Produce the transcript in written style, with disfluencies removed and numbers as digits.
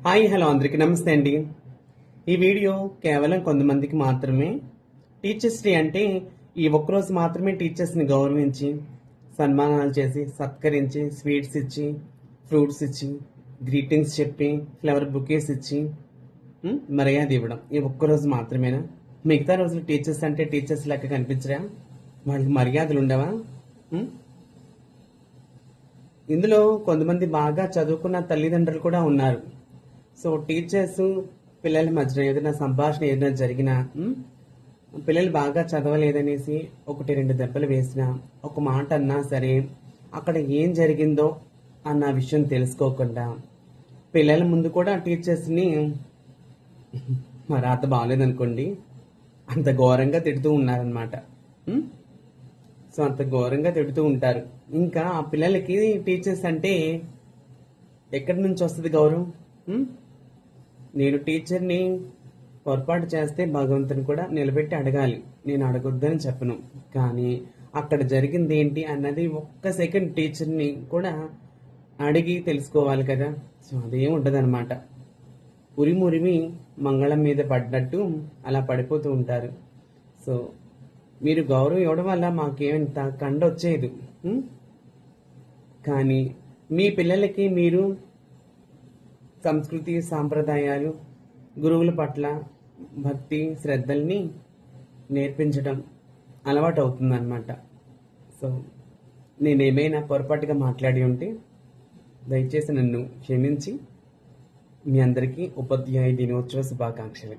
Hi hello అందరికీ నమస్తే అండి. ఈ వీడియో కేవలం కొంతమందికి మాత్రమే. టీచర్స్ డే అంటే ఈ ఒక్కరోజు మాత్రమే టీచర్స్ని గౌరవించి సన్మానాలు చేసి సత్కరించి స్వీట్స్ ఇచ్చి ఫ్రూట్స్ ఇచ్చి గ్రీటింగ్స్ చెప్పి ఫ్లవర్ బుకేస్ ఇచ్చి మర్యాద ఇవ్వడం ఈ ఒక్కరోజు మాత్రమేనా? మిగతా రోజులు టీచర్స్ అంటే టీచర్స్ లెక్క కనిపించరా? వాళ్ళకి మర్యాదలు ఉండవా? ఇందులో కొంతమంది బాగా చదువుకున్న తల్లిదండ్రులు కూడా ఉన్నారు. సో టీచర్స్ పిల్లల మధ్యన ఏదైనా సంభాషణ ఏదైనా జరిగినా పిల్లలు బాగా చదవలేదనేసి ఒకటి రెండు దెబ్బలు వేసినా ఒక మాట అన్నా సరే అక్కడ ఏం జరిగిందో అన్న విషయం తెలుసుకోకుండా పిల్లల ముందు కూడా టీచర్స్ని మా రాత బాగాలేదనుకోండి అంత ఘోరంగా తిడుతూ ఉన్నారనమాట. సో అంత ఘోరంగా తిడుతూ ఉంటారు. ఇంకా ఆ పిల్లలకి టీచర్స్ అంటే ఎక్కడి నుంచి వస్తుంది గౌరవం? నేను టీచర్ని పొరపాటు చేస్తే భగవంతుని కూడా నిలబెట్టి అడగాలి, నేను అడగొద్దని చెప్పను. కానీ అక్కడ జరిగింది ఏంటి అన్నది ఒక్క సెకండ్ టీచర్ని కూడా అడిగి తెలుసుకోవాలి కదా. సో అదేం ఉండదన్నమాట. ఉరిమురిమి మంగళం మీద పడ్డట్టు అలా పడిపోతూ ఉంటారు. సో మీరు గౌరవం ఇవ్వడం వల్ల మాకేమంత కండొచ్చేది. కానీ మీ పిల్లలకి మీరు సంస్కృతి సాంప్రదాయాలు గురువుల పట్ల భక్తి శ్రద్ధల్ని నేర్పించడం అలవాటు అవుతుందన్నమాట. సో నేనేమైనా పొరపాటుగా మాట్లాడి ఉంటే దయచేసి నన్ను క్షమించి మీ అందరికీ ఉపాధ్యాయ దినోత్సవ శుభాకాంక్షలు.